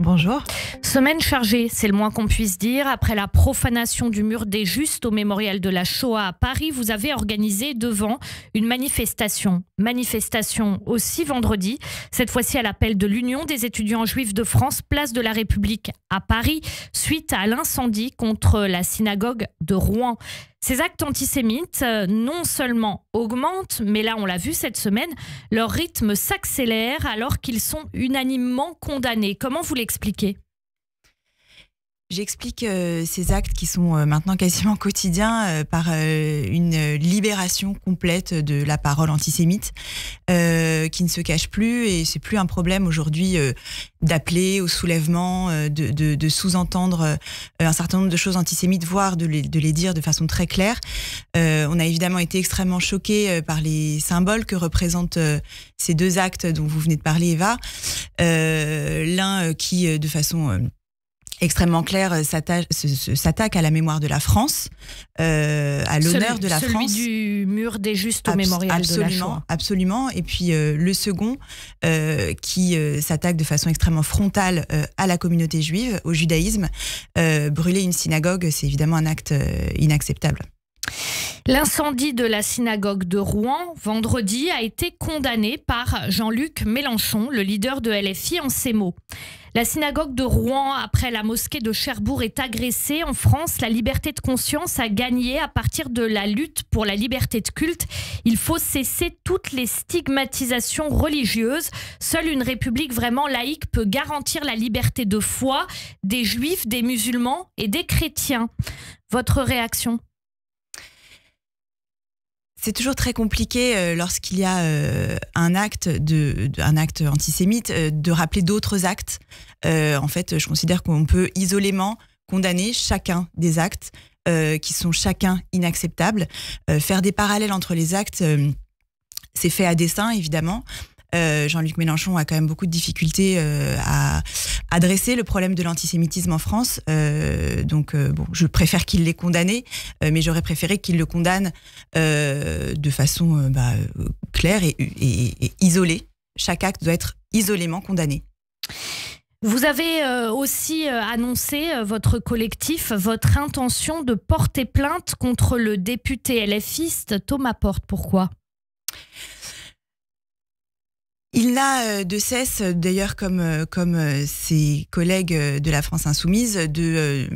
Bonjour. Semaine chargée, c'est le moins qu'on puisse dire. Après la profanation du mur des Justes au mémorial de la Shoah à Paris, vous avez organisé devant une manifestation. Manifestation aussi vendredi, cette fois-ci à l'appel de l'Union des étudiants juifs de France, place de la République à Paris, suite à l'incendie contre la synagogue de Rouen. Ces actes antisémites non seulement augmentent, mais là on l'a vu cette semaine, leur rythme s'accélère alors qu'ils sont unanimement condamnés. Comment vous l'expliquez ? J'explique ces actes qui sont maintenant quasiment quotidiens par une libération complète de la parole antisémite qui ne se cache plus, et c'est plus un problème aujourd'hui d'appeler au soulèvement, de sous-entendre un certain nombre de choses antisémites, voire de les dire de façon très claire. On a évidemment été extrêmement choqués par les symboles que représentent ces deux actes dont vous venez de parler, Eva. L'un qui, de façon extrêmement clair, s'attaque à la mémoire de la France, à l'honneur de la France. Celui du mur des Justes au mémorial de la Shoah. Absolument. Et puis le second qui s'attaque de façon extrêmement frontale à la communauté juive, au judaïsme. Brûler une synagogue, c'est évidemment un acte inacceptable. L'incendie de la synagogue de Rouen, vendredi, a été condamné par Jean-Luc Mélenchon, le leader de LFI, en ces mots. La synagogue de Rouen, après la mosquée de Cherbourg, est agressée. En France, la liberté de conscience a gagné à partir de la lutte pour la liberté de culte. Il faut cesser toutes les stigmatisations religieuses. Seule une république vraiment laïque peut garantir la liberté de foi des juifs, des musulmans et des chrétiens. Votre réaction ? C'est toujours très compliqué lorsqu'il y a un acte antisémite de rappeler d'autres actes. En fait, je considère qu'on peut isolément condamner chacun des actes qui sont chacun inacceptables. Faire des parallèles entre les actes, c'est fait à dessein, évidemment. Jean-Luc Mélenchon a quand même beaucoup de difficultés à adresser le problème de l'antisémitisme en France. Bon, je préfère qu'il l'ait condamné, mais j'aurais préféré qu'il le condamne de façon claire et isolée. Chaque acte doit être isolément condamné. Vous avez aussi annoncé, votre collectif, votre intention de porter plainte contre le député LFiste Thomas Porte. Pourquoi ? Il n'a de cesse, d'ailleurs comme ses collègues de la France Insoumise, de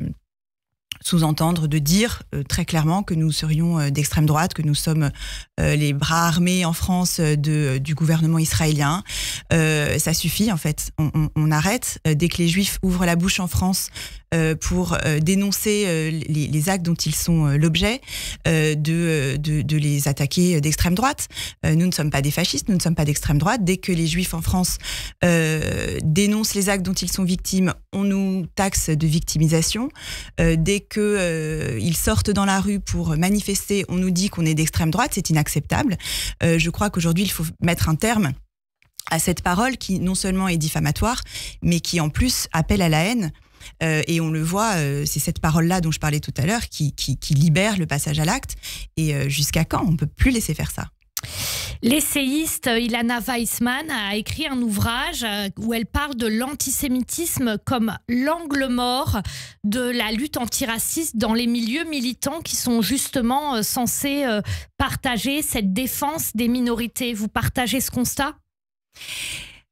sous-entendre, de dire très clairement que nous serions d'extrême droite, que nous sommes les bras armés en France du gouvernement israélien. Ça suffit en fait, on arrête. Dès que les Juifs ouvrent la bouche en France pour dénoncer les actes dont ils sont l'objet, de les attaquer d'extrême droite. Nous ne sommes pas des fascistes, nous ne sommes pas d'extrême droite. Dès que les Juifs en France dénoncent les actes dont ils sont victimes, on nous taxe de victimisation. Dès qu'ils sortent dans la rue pour manifester, on nous dit qu'on est d'extrême droite, c'est inacceptable. Je crois qu'aujourd'hui, il faut mettre un terme à cette parole qui non seulement est diffamatoire, mais qui en plus appelle à la haine. Et on le voit, c'est cette parole-là dont je parlais tout à l'heure qui libère le passage à l'acte. Et jusqu'à quand on ne peut plus laisser faire ça ? L'essayiste Ilana Weissman a écrit un ouvrage où elle parle de l'antisémitisme comme l'angle mort de la lutte antiraciste dans les milieux militants qui sont justement censés partager cette défense des minorités. Vous partagez ce constat ?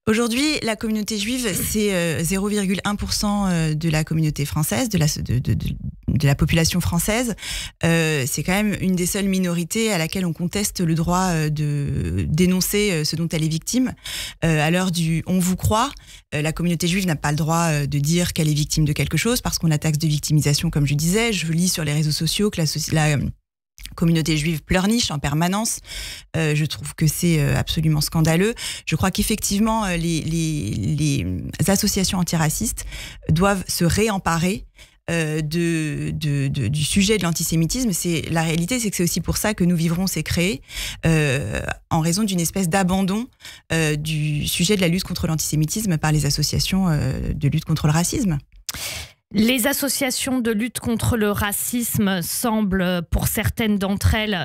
Aujourd'hui, la communauté juive, c'est 0,1% de la communauté française, de la population française. C'est quand même une des seules minorités à laquelle on conteste le droit de dénoncer ce dont elle est victime. À l'heure du « on vous croit », la communauté juive n'a pas le droit de dire qu'elle est victime de quelque chose parce qu'on la taxe de victimisation, comme je disais. Je lis sur les réseaux sociaux que la communauté juive pleurniche en permanence. Je trouve que c'est absolument scandaleux. Je crois qu'effectivement, les associations antiracistes doivent se réemparer du sujet de l'antisémitisme. La réalité, c'est que c'est aussi pour ça que Nous Vivrons s'est créé, en raison d'une espèce d'abandon du sujet de la lutte contre l'antisémitisme par les associations de lutte contre le racisme. Les associations de lutte contre le racisme semblent, pour certaines d'entre elles,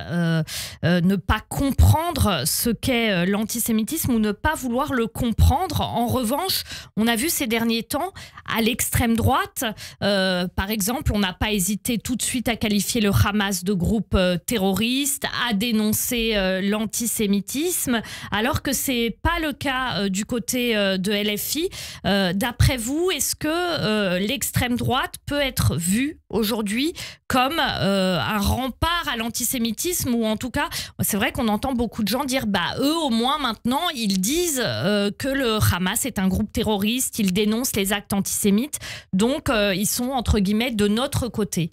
ne pas comprendre ce qu'est l'antisémitisme ou ne pas vouloir le comprendre. En revanche, on a vu ces derniers temps à l'extrême droite. Par exemple, on n'a pas hésité tout de suite à qualifier le Hamas de groupe terroriste, à dénoncer l'antisémitisme, alors que c'est pas le cas du côté de LFI. D'après vous, est-ce que l'extrême droite peut être vue aujourd'hui comme un rempart à l'antisémitisme, ou en tout cas, c'est vrai qu'on entend beaucoup de gens dire, eux au moins maintenant, ils disent que le Hamas est un groupe terroriste, ils dénoncent les actes antisémites, donc ils sont entre guillemets de notre côté.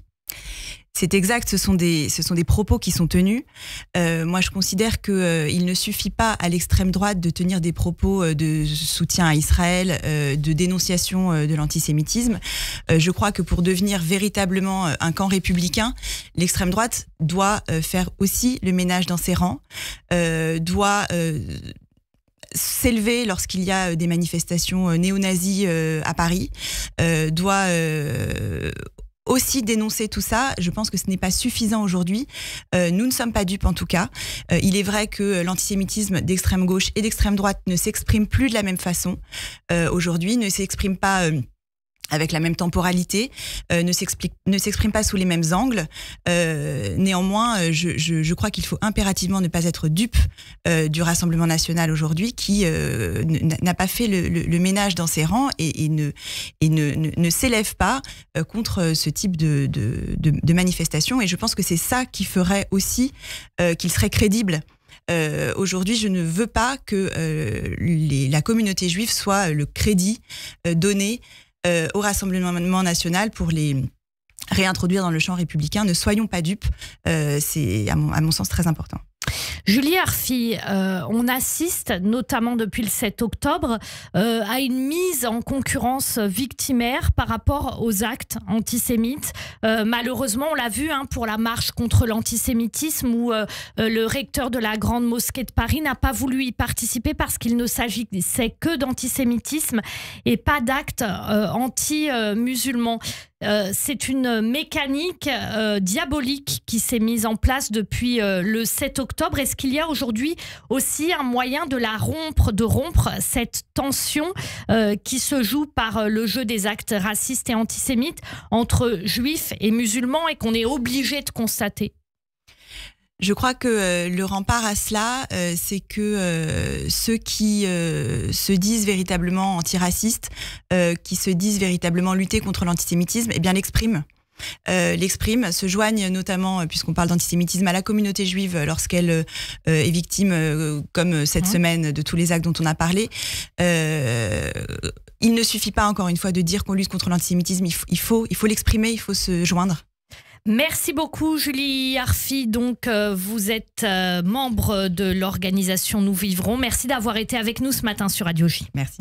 C'est exact, ce sont des propos qui sont tenus. Moi, je considère qu'il ne suffit pas à l'extrême droite de tenir des propos de soutien à Israël, de dénonciation de l'antisémitisme. Je crois que pour devenir véritablement un camp républicain, l'extrême droite doit faire aussi le ménage dans ses rangs, doit s'élever lorsqu'il y a des manifestations néo-nazis à Paris, doit aussi dénoncer tout ça. Je pense que ce n'est pas suffisant aujourd'hui. Nous ne sommes pas dupes en tout cas. Il est vrai que l'antisémitisme d'extrême gauche et d'extrême droite ne s'exprime plus de la même façon aujourd'hui, ne s'exprime pas avec la même temporalité, ne s'exprime pas sous les mêmes angles. Néanmoins, je crois qu'il faut impérativement ne pas être dupe du Rassemblement national aujourd'hui, qui n'a pas fait le ménage dans ses rangs et ne s'élève pas contre ce type de manifestation. Et je pense que c'est ça qui ferait aussi qu'il serait crédible. Aujourd'hui, je ne veux pas que la communauté juive soit le crédit donné au Rassemblement national pour les réintroduire dans le champ républicain. Ne soyons pas dupes, c'est à mon sens très important. Julie Arfi, on assiste, notamment depuis le 7 octobre, à une mise en concurrence victimaire par rapport aux actes antisémites. Malheureusement, on l'a vu pour la marche contre l'antisémitisme, où le recteur de la Grande Mosquée de Paris n'a pas voulu y participer parce qu'il ne s'agissait que d'antisémitisme et pas d'actes anti-musulmans. C'est une mécanique diabolique qui s'est mise en place depuis le 7 octobre. Est-ce qu'il y a aujourd'hui aussi un moyen de rompre cette tension qui se joue par le jeu des actes racistes et antisémites entre juifs et musulmans et qu'on est obligé de constater? Je crois que le rempart à cela, c'est que ceux qui se disent véritablement antiracistes, qui se disent véritablement lutter contre l'antisémitisme, eh bien l'expriment. Se joignent notamment, puisqu'on parle d'antisémitisme, à la communauté juive lorsqu'elle est victime, comme cette semaine, de tous les actes dont on a parlé. Il ne suffit pas, encore une fois, de dire qu'on lutte contre l'antisémitisme, il faut l'exprimer, il faut se joindre. Merci beaucoup Julie Arfi. Donc vous êtes membre de l'organisation Nous Vivrons. Merci d'avoir été avec nous ce matin sur Radio J. Merci.